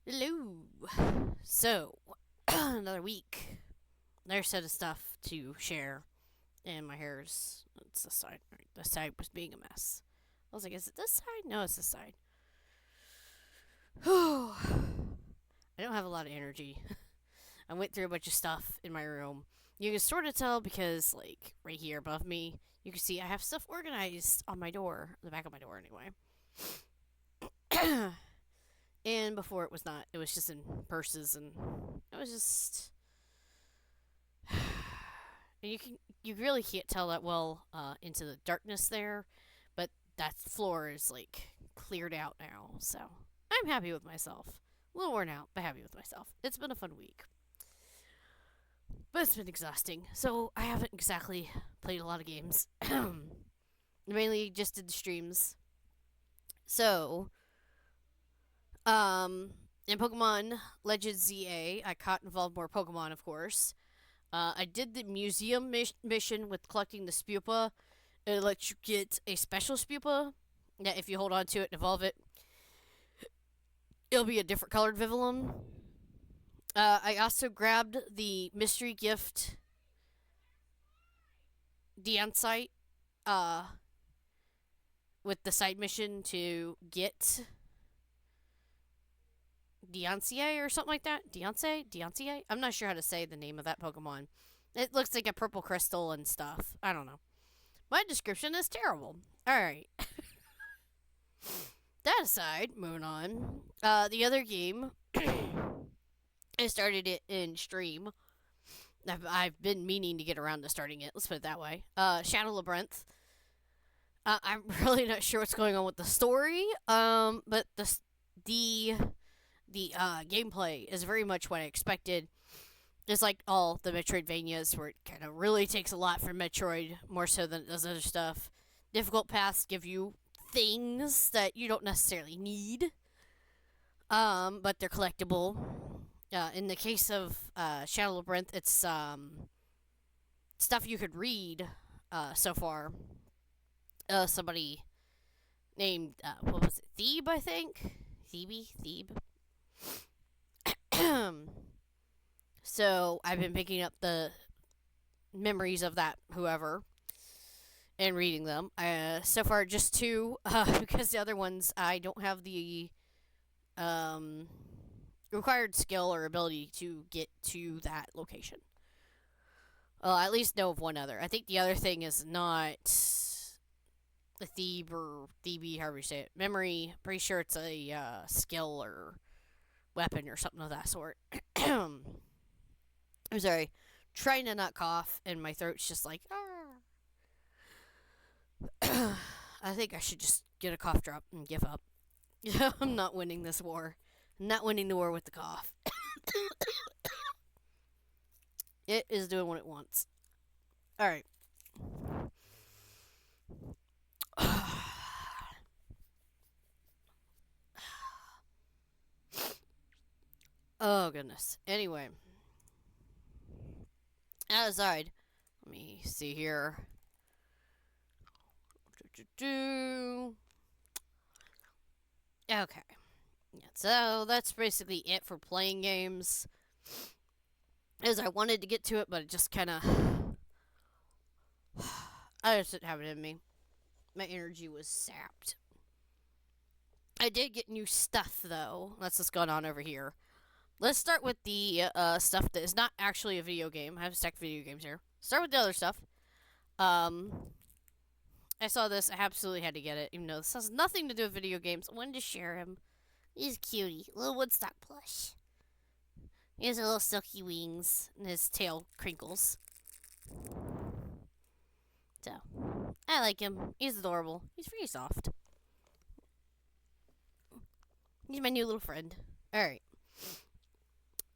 Hello. So, another week. Another set of stuff to share. And my hair's. It's the side. Right, the side was being a mess. I was like, is it this side? No, it's this side. I don't have a lot of energy. I went through a bunch of stuff in my room. You can sort of tell because, like, right here above me, you can see I have stuff organized on my door. The back of my door, anyway. And before it was not. It was just in purses and it was just and you really can't tell that well into the darkness there, but that floor is like cleared out now, so I'm happy with myself. A little worn out, but happy with myself. It's been a fun week, but it's been exhausting. So I haven't exactly played a lot of games. Mainly just did the streams. So, in Pokemon Legends ZA, I caught involved more Pokemon, of course. I did the museum mission with collecting the Spupa. It lets you get a special Spupa that if you hold on to it and evolve it, it'll be a different colored Vivillum. I also grabbed the mystery gift Deancite with the side mission to get Deancey or something like that. Deancey? I'm not sure how to say the name of that Pokemon. It looks like a purple crystal and stuff. I don't know. My description is terrible. Alright. That aside, moving on. The other game, I started it in stream. I've been meaning to get around to starting it. Let's put it that way. Shadow Labyrinth. I'm really not sure what's going on with the story. But the gameplay is very much what I expected. It's like all the Metroidvanias, where it kind of really takes a lot from Metroid, more so than it does other stuff. Difficult paths give you things that you don't necessarily need, but they're collectible. In the case of Shadow Labyrinth, it's stuff you could read so far. Somebody named, what was it, Thebe, I think? Thebe? So I've been picking up the memories of that whoever and reading them. So far, just two, because the other ones I don't have the required skill or ability to get to that location. I at least know of one other. I think the other thing is not the Thebe or Thebe, however you say it. Memory. Pretty sure it's a skill or weapon or something of that sort. I'm sorry. Trying to not cough, and my throat's just like, ah. I think I should just get a cough drop and give up. I'm not winning this war. I'm not winning the war with the cough. It is doing what it wants. Alright. Oh, goodness. Anyway. Aside, let me see here. Okay. Yeah, so that's basically it for playing games. As I wanted to get to it, but it just kind of. I just didn't have it in me. My energy was sapped. I did get new stuff, though. That's what's going on over here. Let's start with the stuff that is not actually a video game. I have a stack of video games here. Start with the other stuff. I saw this. I absolutely had to get it, even though this has nothing to do with video games. I wanted to share him. He's cutie. Little Woodstock plush. He has little silky wings, and his tail crinkles. So, I like him. He's adorable. He's pretty soft. He's my new little friend. Alright.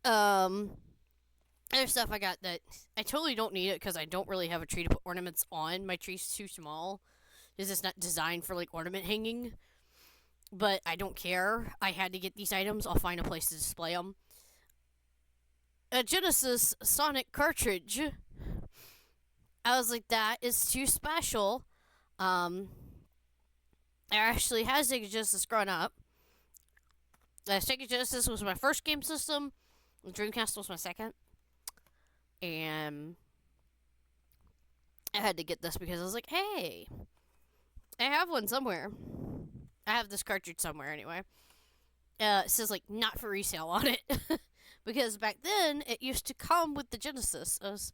Other stuff I got that I totally don't need it because I don't really have a tree to put ornaments on. My tree's too small. This is not designed for like ornament hanging. But I don't care. I had to get these items. I'll find a place to display them. A Genesis Sonic cartridge. I was like, that is too special. It actually has Sega Genesis grown up. Sega Genesis was my first game system. The Dreamcast was my second. And I had to get this because I was like, hey, I have one somewhere. I have this cartridge somewhere anyway. It says like not for resale on it. Because back then it used to come with the Genesis as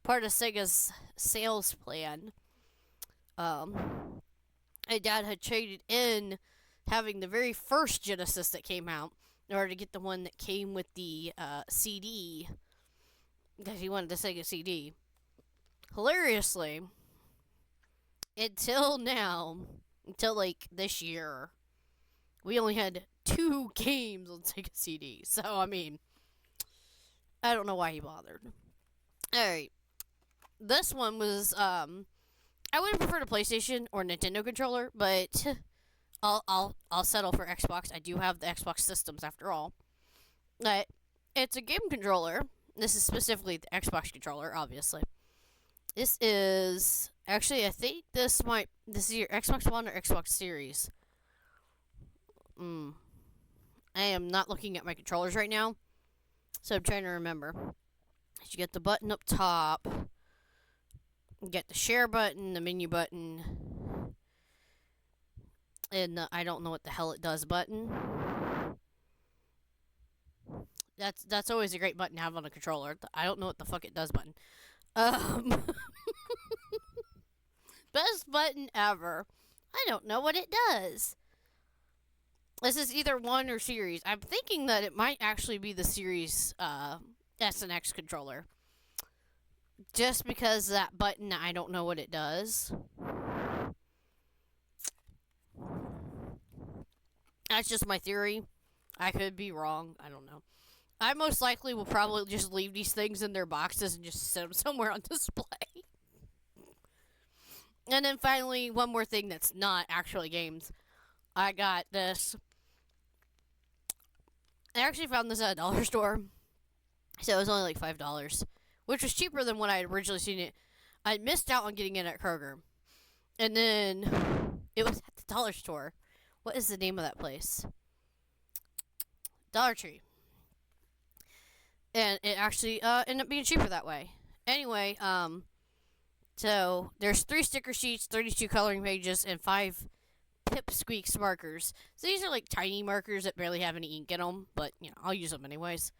part of Sega's sales plan. My dad had traded in having the very first Genesis that came out in order to get the one that came with the CD because he wanted the Sega CD. Hilariously, until now, until like this year, we only had 2 games on Sega CD. So, I mean, I don't know why he bothered. Alright. This one was, I would have preferred a PlayStation or Nintendo controller, but I'll settle for Xbox. I do have the Xbox systems after all. But it's a game controller. This is specifically the Xbox controller, obviously. This is actually, I think this is your Xbox One or Xbox Series. I am not looking at my controllers right now, so I'm trying to remember. You get the button up top. You get the share button, the menu button, and the I don't know what the hell it does button. That's always a great button to have on a controller. I don't know what the fuck it does button. Best button ever. I don't know what it does. This is either one or series. I'm thinking that it might actually be the series S and X controller. Just because that button, I don't know what it does. That's just my theory. I could be wrong. I don't know. I most likely will probably just leave these things in their boxes and just set them somewhere on display. And then finally, one more thing that's not actually games. I got this. I actually found this at a dollar store. So it was only like $5. Which was cheaper than when I had originally seen it. I missed out on getting it at Kroger. And then it was at the dollar store. What is the name of that place? Dollar Tree. And it actually ended up being cheaper that way. Anyway, so there's 3 sticker sheets, 32 coloring pages, and 5 Pipsqueaks markers. So these are like tiny markers that barely have any ink in them, but you know, I'll use them anyways.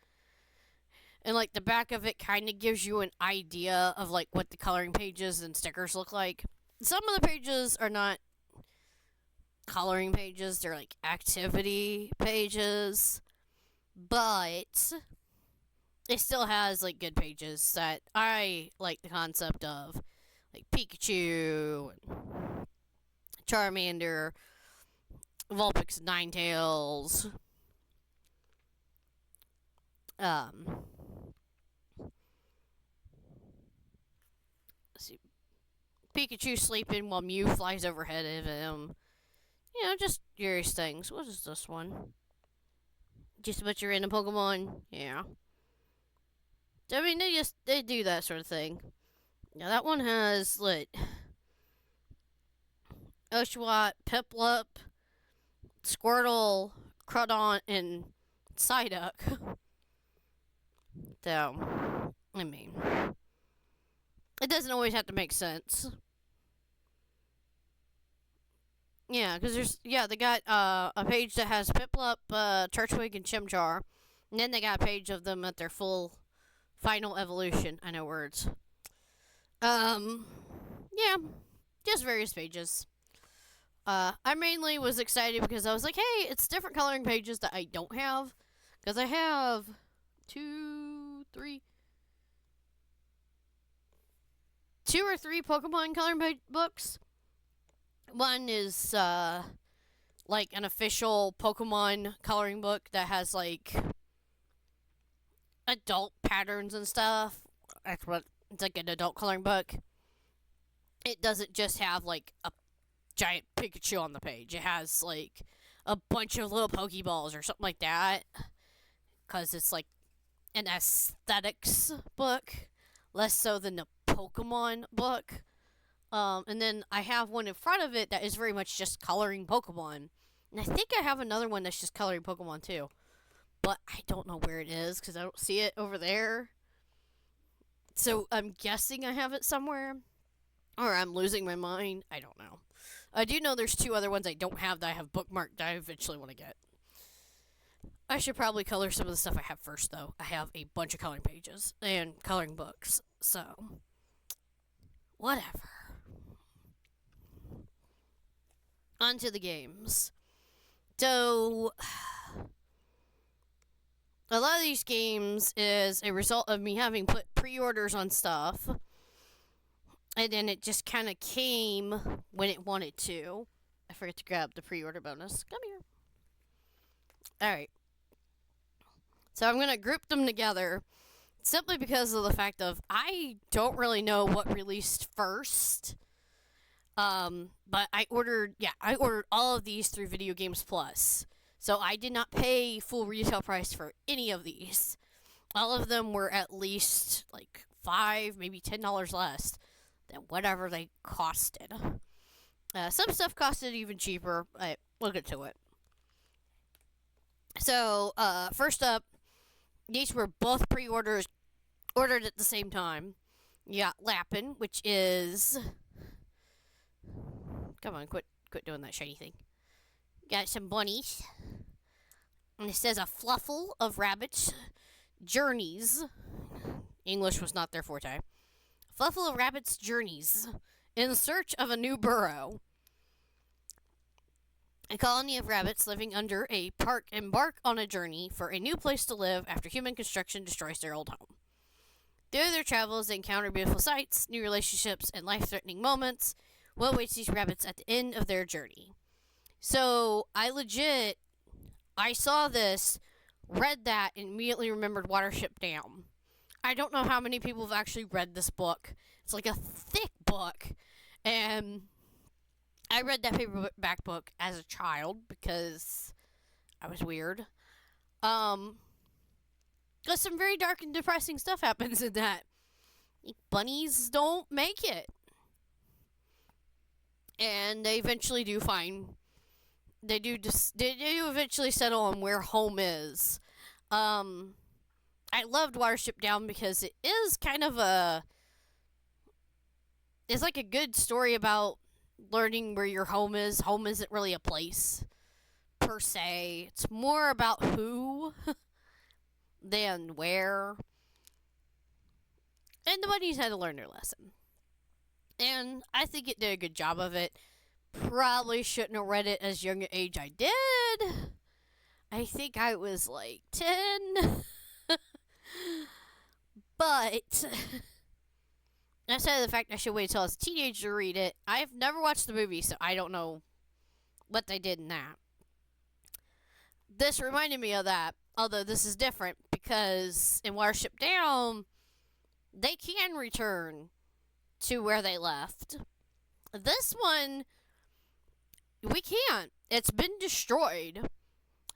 And like the back of it kind of gives you an idea of like what the coloring pages and stickers look like. Some of the pages are not coloring pages, they're like activity pages, but it still has like good pages that I like the concept of, like Pikachu, and Charmander, Vulpix, Ninetales. Let's see, Pikachu sleeping while Mew flies overhead of him. You know, just various things. What is this one? Just a bunch of random Pokemon. Yeah. I mean, they do that sort of thing. Now that one has Oshawott, Piplup, Squirtle, Crawdon, and Psyduck. So, I mean, it doesn't always have to make sense. Yeah, because they got a page that has Piplup, Turtwig, and Chimchar. And then they got a page of them at their full final evolution. I know words. Yeah, just various pages. I mainly was excited because I was like, hey, it's different coloring pages that I don't have. Because I have 2 or 3 Pokemon coloring page books. One is, like, an official Pokemon coloring book that has, like, adult patterns and stuff. It's like an adult coloring book. It doesn't just have, like, a giant Pikachu on the page. It has, like, a bunch of little Pokeballs or something like that. Because it's, like, an aesthetics book. Less so than a Pokemon book. And then I have one in front of it that is very much just coloring Pokemon. And I think I have another one that's just coloring Pokemon too. But I don't know where it is because I don't see it over there. So I'm guessing I have it somewhere. Or I'm losing my mind. I don't know. I do know there's two other ones I don't have that I have bookmarked that I eventually want to get. I should probably color some of the stuff I have first, though. I have a bunch of coloring pages and coloring books. So, whatever. On to the games. So, a lot of these games is a result of me having put pre-orders on stuff, and then it just kind of came when it wanted to. I forgot to grab the pre-order bonus. Come here. Alright. So I'm going to group them together simply because of the fact of I don't really know what released first. But I ordered all of these through Video Games Plus. So I did not pay full retail price for any of these. All of them were at least like $5, maybe $10 less than whatever they costed. Some stuff costed even cheaper. We'll get to it. So, first up, these were both pre-orders, ordered at the same time. You got Lappin, which is... Come on, quit doing that shiny thing. Got some bunnies. And it says a fluffle of rabbits' journeys. English was not their forte. Fluffle of rabbits' journeys in search of a new burrow. A colony of rabbits living under a park embark on a journey for a new place to live after human construction destroys their old home. Through their travels, they encounter beautiful sights, new relationships, and life-threatening moments. What awaits these rabbits at the end of their journey? So, I saw this, read that, and immediately remembered Watership Down. I don't know how many people have actually read this book. It's like a thick book, and I read that paperback book as a child because I was weird. Because some very dark and depressing stuff happens in that. Bunnies don't make it. And they eventually do find... They do eventually settle on where home is. I loved Watership Down because it is kind of it's like a good story about learning where your home is. Home isn't really a place, per se. It's more about who than where. And the bunnies had to learn their lesson. And I think it did a good job of it. Probably shouldn't have read it as young an age I did. I think I was like 10. But outside of the fact I should wait until I was a teenager to read it, I've never watched the movie, so I don't know what they did in that. This reminded me of that, although this is different because in Watership Down, they can return to where they left. This one, we can't. It's been destroyed.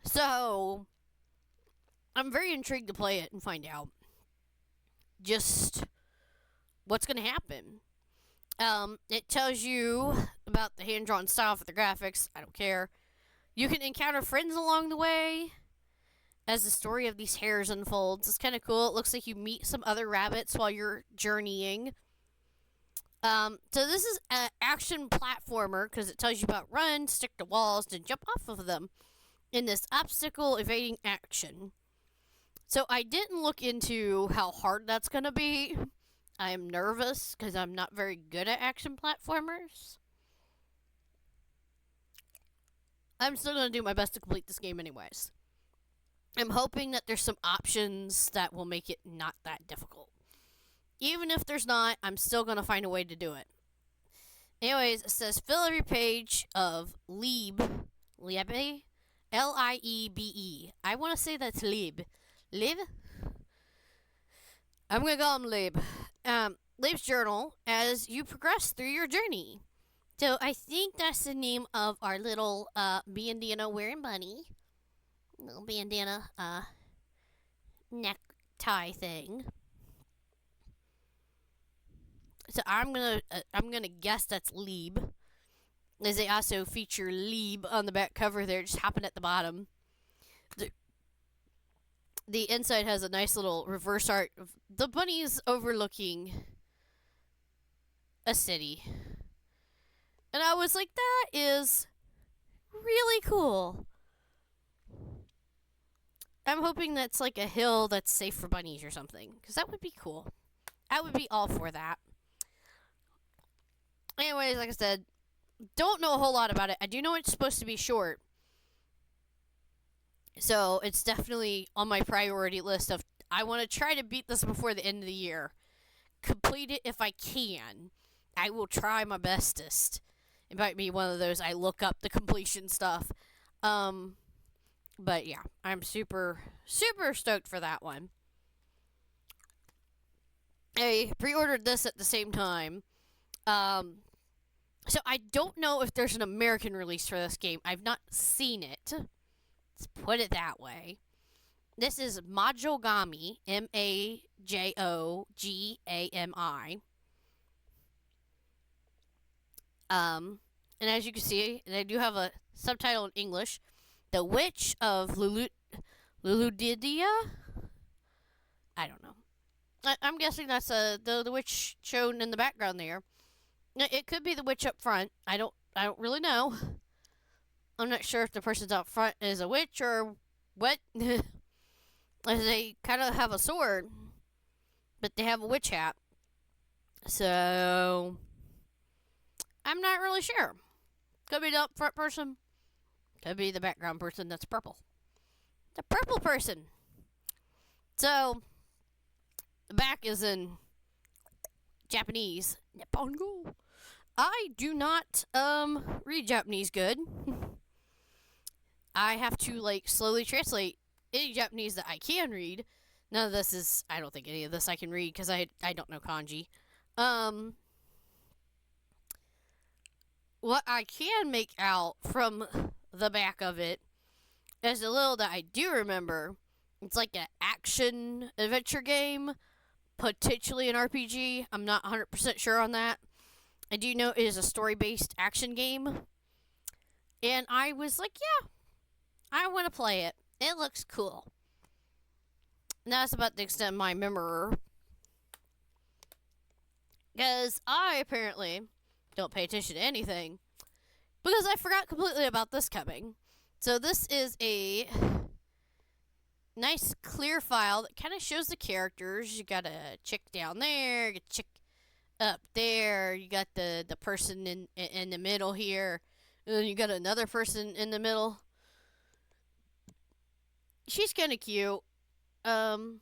So, I'm very intrigued to play it and find out just what's going to happen. It tells you about the hand-drawn style for the graphics. I don't care. You can encounter friends along the way as the story of these hares unfolds. It's kind of cool. It looks like you meet some other rabbits while you're journeying. So this is an action platformer because it tells you about run, stick to walls, and jump off of them in this obstacle evading action. So I didn't look into how hard that's going to be. I am nervous because I'm not very good at action platformers. I'm still going to do my best to complete this game anyways. I'm hoping that there's some options that will make it not that difficult. Even if there's not, I'm still going to find a way to do it. Anyways, it says fill every page of Liebe, L-I-E-B-E. I want to say that's Liebe. Liebe? I'm going to call him Liebe. Liebe's journal as you progress through your journey. So I think that's the name of our little bandana wearing bunny. Little bandana necktie thing. So I'm gonna guess that's Liebe. As they also feature Lieb on the back cover there, just happened at the bottom. The, the inside has a nice little reverse art of the bunnies overlooking a city. And I was like, that is really cool. I'm hoping that's like a hill that's safe for bunnies or something, because that would be cool. I would be all for that. Anyways, like I said, don't know a whole lot about it. I do know it's supposed to be short. So it's definitely on my priority list of I want to try to beat this before the end of the year. Complete it if I can. I will try my bestest. It might be one of those I look up the completion stuff. But yeah, I'm super, super stoked for that one. I pre-ordered this at the same time. So I don't know if there's an American release for this game. I've not seen it. Let's put it that way. This is Majogami, Majogami. And as you can see, they do have a subtitle in English. The Witch of Luludidia? I don't know. I'm guessing that's the witch shown in the background there. It could be the witch up front. I don't really know. I'm not sure if the person up front is a witch or what. They kind of have a sword, but they have a witch hat. So I'm not really sure. Could be the up front person. Could be the background person that's purple. The purple person. So the back is in Japanese. Nippongo. I do not read Japanese good. I have to like slowly translate any Japanese that I can read. None of this is I don't think any of this I can read because I don't know kanji. What I can make out from the back of it is a little that I do remember. It's like an action adventure game, potentially an RPG. I'm not 100% sure on that. I do know it is a story-based action game. And I was like, yeah, I want to play it. It looks cool. And that's about the extent of my memory. Because I apparently don't pay attention to anything. Because I forgot completely about this coming. So this is a nice clear file that kind of shows the characters. You got a chick down there, a chick up there. You got the person in the middle here. And then you got another person in the middle. She's kind of cute. I'm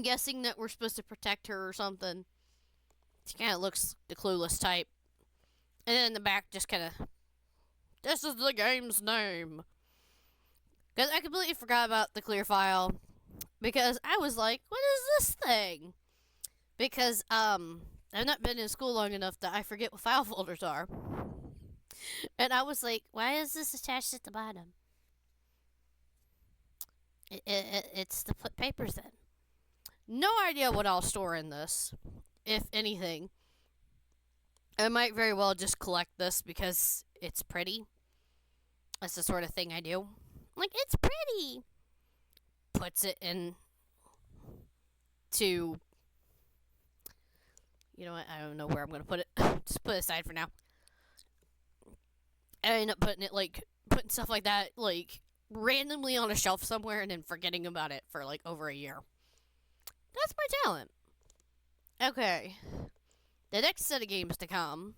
guessing that we're supposed to protect her or something. She kind of looks the clueless type. And then in the back, just kind of, this is the game's name. Because I completely forgot about the clear file. Because I was like, what is this thing? Because, I've not been in school long enough that I forget what file folders are. And I was like, why is this attached at the bottom? It's to put papers in. No idea what I'll store in this, if anything. I might very well just collect this because it's pretty. That's the sort of thing I do. Like, it's pretty. Puts it in to, you know what, I don't know where I'm going to put it. Just put it aside for now. I end up putting it, like, putting stuff like that, like, randomly on a shelf somewhere and then forgetting about it for, like, over a year. That's my talent. Okay. The next set of games to come,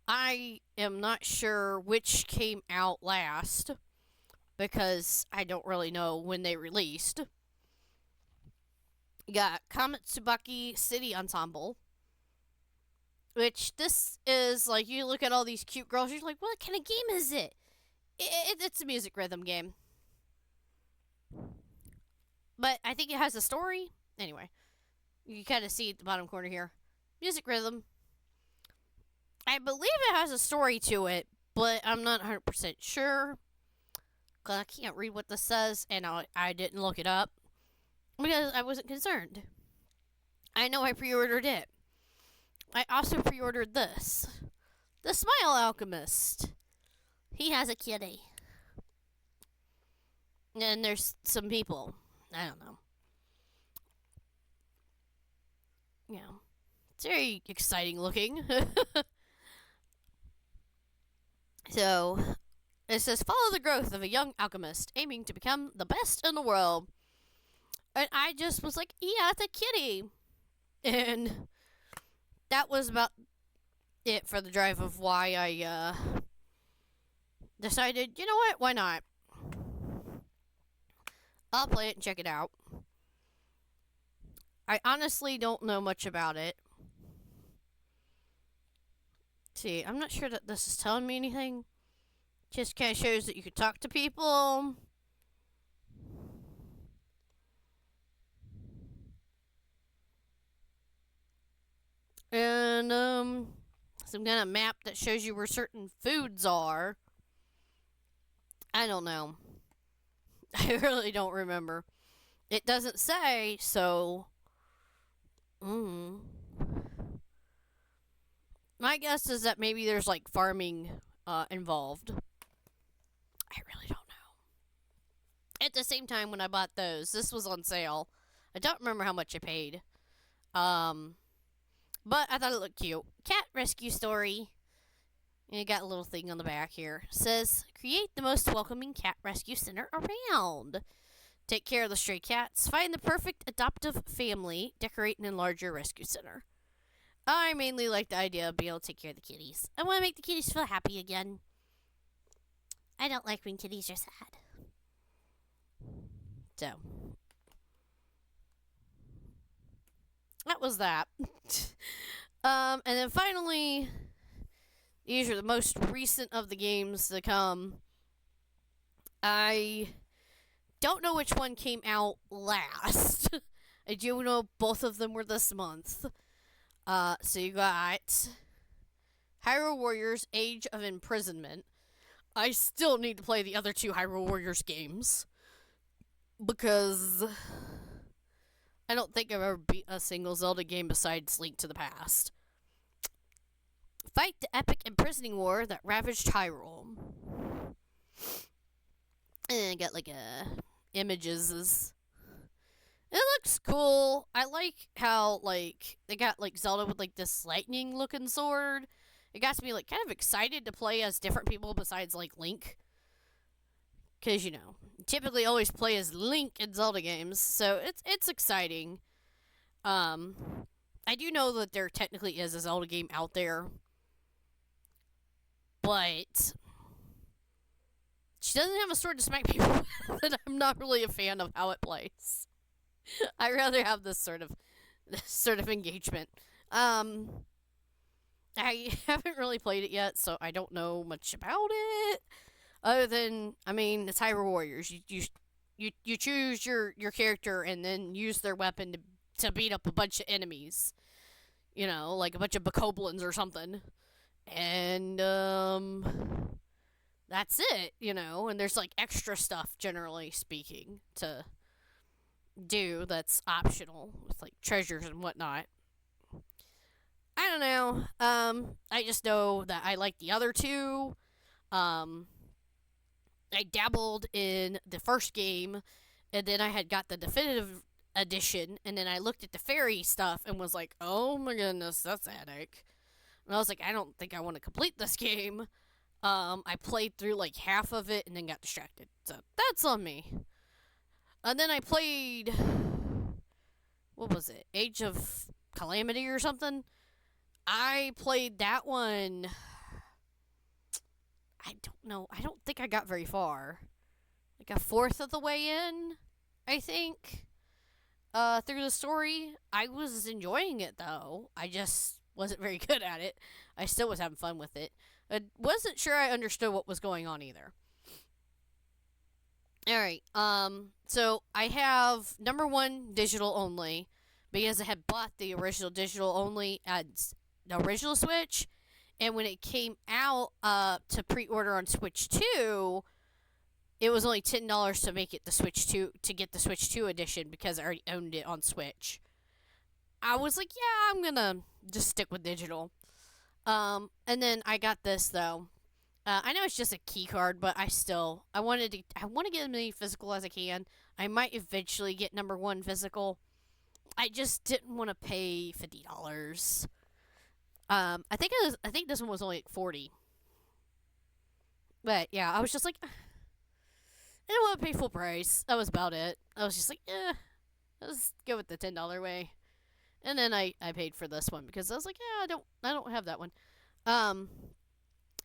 I am not sure which came out last because I don't really know when they released. You got Comet Tsubaki City Ensemble, which this is like you look at all these cute girls, you're like, what kind of game is it? It's a music rhythm game. But I think it has a story. Anyway, you can kind of see at the bottom corner here. Music rhythm. I believe it has a story to it, but I'm not 100% sure. Because I can't read what this says, and I didn't look it up. Because I wasn't concerned. I know I pre-ordered it. I also pre-ordered this. The Smile Alchemist. He has a kitty. And there's some people. I don't know. Yeah. It's very exciting looking. So, it says, follow the growth of a young alchemist aiming to become the best in the world. And I just was like, yeah, it's a kitty. And that was about it for the drive of why I decided, you know what, why not? I'll play it and check it out. I honestly don't know much about it. See, I'm not sure that this is telling me anything. Just kind of shows that you could talk to people. And, some kind of map that shows you where certain foods are. I don't know. I really don't remember. It doesn't say, so. My guess is that maybe there's like farming involved. I really don't know. At the same time, when I bought those, this was on sale. I don't remember how much I paid. But I thought it looked cute. Cat rescue story. And it got a little thing on the back here. It says, create the most welcoming cat rescue center around. Take care of the stray cats. Find the perfect adoptive family. Decorate and enlarge your rescue center. I mainly like the idea of being able to take care of the kitties. I want to make the kitties feel happy again. I don't like when kitties are sad. So, that was that. And then finally, these are the most recent of the games to come. I don't know which one came out last. I do know both of them were this month. So you got Hyrule Warriors Age of Imprisonment. I still need to play the other two Hyrule Warriors games. Because I don't think I've ever beat a single Zelda game besides Link to the Past. Fight the epic imprisoning war that ravaged Hyrule. And I got like images. It looks cool. I like how like they got like Zelda with like this lightning looking sword. It got me like kind of excited to play as different people besides like Link. Cause you know, typically always play as Link in Zelda games, so it's exciting. I do know that there technically is a Zelda game out there, but she doesn't have a sword to smack people with, and I'm not really a fan of how it plays. I rather have this sort of engagement. I haven't really played it yet, so I don't know much about it. Other than, I mean, it's Hyrule Warriors. You choose your character and then use their weapon to beat up a bunch of enemies. You know, like a bunch of bokoblins or something. And that's it, you know. And there's like extra stuff, generally speaking, to do that's optional with like treasures and whatnot. I don't know. I just know that I like the other two. I dabbled in the first game, and then I had got the definitive edition, and then I looked at the fairy stuff and was like, oh my goodness, that's a headache. And I was like, I don't think I want to complete this game. I played through like half of it and then got distracted. So that's on me. And then I played, what was it? Age of Calamity or something? I played that one. I don't know. I don't think I got very far. Like a fourth of the way in, I think. Through the story. I was enjoying it though. I just wasn't very good at it. I still was having fun with it. I wasn't sure I understood what was going on either. Alright, so I have number one digital only because I had bought the original digital only at the original Switch, and when it came out to pre-order on Switch 2, it was only $10 to make it the Switch 2 to get the Switch 2 edition because I already owned it on Switch. I was like, yeah, I'm gonna just stick with digital. And then I got this though. I know it's just a key card, but I want to get as many physical as I can. I might eventually get number one physical. I just didn't want to pay $50. I think this one was only like 40. But yeah, I was just like, I didn't want to pay full price. That was about it. I was just like, let's go with the $10 way. And then I paid for this one because I was like, yeah, I don't have that one. Um,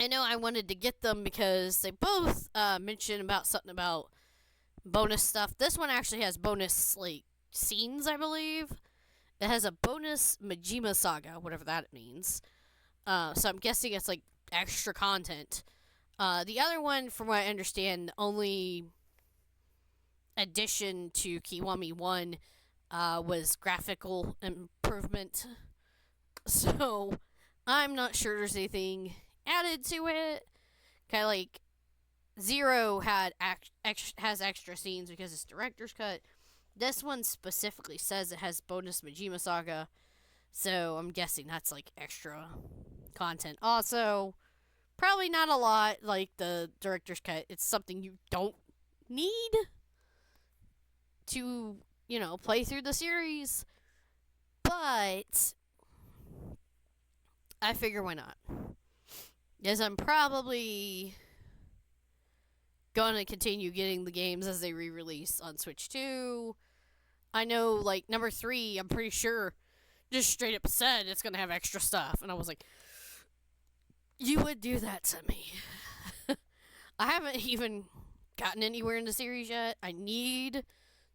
I know I wanted to get them because they both mentioned about something about bonus stuff. This one actually has bonus like scenes, I believe. It has a bonus Majima Saga, whatever that means. So I'm guessing it's like extra content. The other one, from what I understand, the only addition to Kiwami 1 was graphical improvement. So I'm not sure there's anything added to it. Kind of like Zero has extra scenes because it's director's cut. This one specifically says it has bonus Majima Saga, so I'm guessing that's like extra content. Also, probably not a lot like the director's cut. It's something you don't need to, play through the series, but I figure why not? Because I'm probably gonna continue getting the games as they re-release on Switch 2. I know, like, number 3, I'm pretty sure, just straight up said it's gonna have extra stuff. And I was like, you would do that to me. I haven't even gotten anywhere in the series yet. I need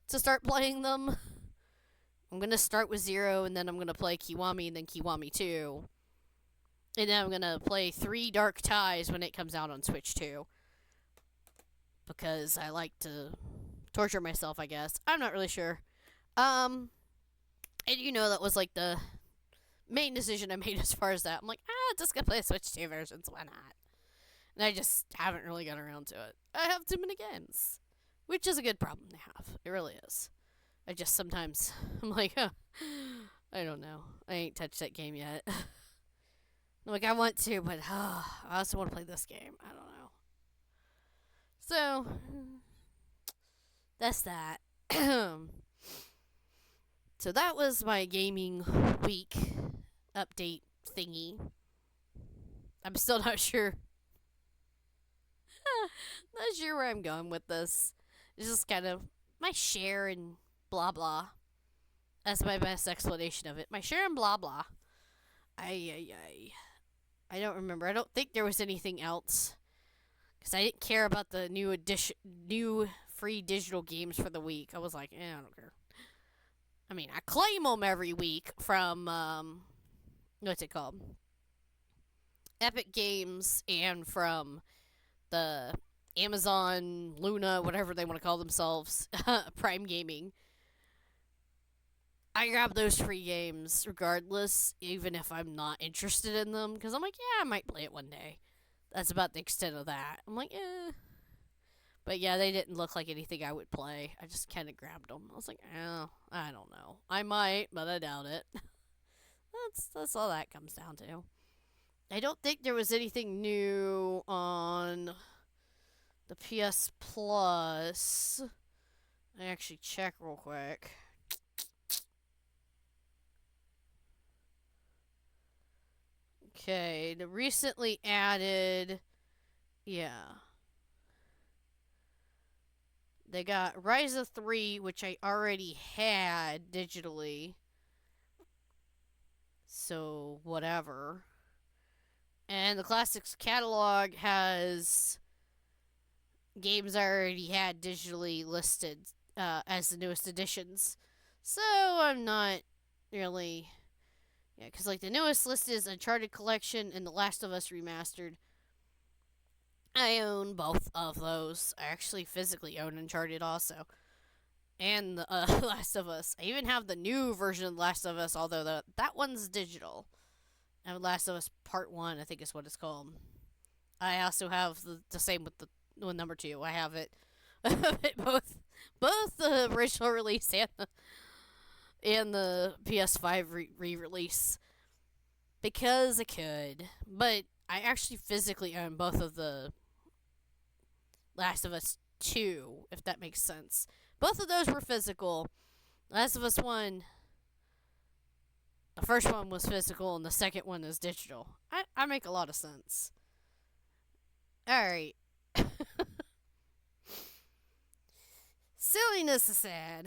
to start playing them. I'm gonna start with 0, and then I'm gonna play Kiwami, and then Kiwami 2. And then I'm gonna play 3 Dark Ties when it comes out on Switch 2. Because I like to torture myself, I guess. I'm not really sure. And that was like the main decision I made as far as that. I'm like, just gonna play Switch 2 versions, why not? And I just haven't really got around to it. I have too many games. Which is a good problem to have. It really is. I just sometimes, I'm like, I don't know. I ain't touched that game yet. Like, I want to, but I also want to play this game. I don't know. So, that's that. So that was my gaming week update thingy. I'm still not sure. Not sure where I'm going with this. It's just kind of my share and blah blah. That's my best explanation of it. My share and blah blah. I don't remember. I don't think there was anything else. Because I didn't care about the new free digital games for the week. I was like, I don't care. I mean, I claim them every week from, what's it called? Epic Games, and from the Amazon, Luna, whatever they want to call themselves, Prime Gaming. I grab those free games regardless, even if I'm not interested in them, because I'm like, yeah, I might play it one day. That's about the extent of that. I'm like, But yeah, they didn't look like anything I would play. I just kind of grabbed them. I was like, I don't know. I might, but I doubt it. That's all that comes down to. I don't think there was anything new on the PS Plus. I actually check real quick. Okay, the recently added, yeah. They got Ryza 3, which I already had digitally. So, whatever. And the Classics catalog has games I already had digitally listed as the newest additions. So, I'm not really... Yeah, because like the newest list is Uncharted Collection and The Last of Us Remastered. I own both of those. I actually physically own Uncharted also. And the Last of Us. I even have the new version of The Last of Us, although that one's digital. And Last of Us Part 1, I think is what it's called. I also have the same with the number 2. I have it both the original release and the PS5 re-release. because I could. But I actually physically own both of the Last of Us 2, if that makes sense. Both of those were physical. Last of Us 1, the first one was physical and the second one is digital. I make a lot of sense. Alright. Silliness aside,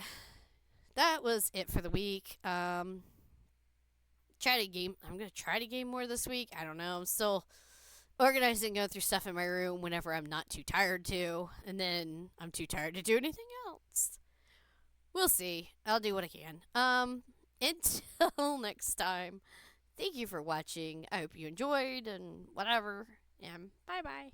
that was it for the week. Try to game. I'm gonna try to game more this week. I don't know. I'm still organizing, going through stuff in my room whenever I'm not too tired to, and then I'm too tired to do anything else. We'll see. I'll do what I can. Until next time. Thank you for watching. I hope you enjoyed and whatever. And bye bye.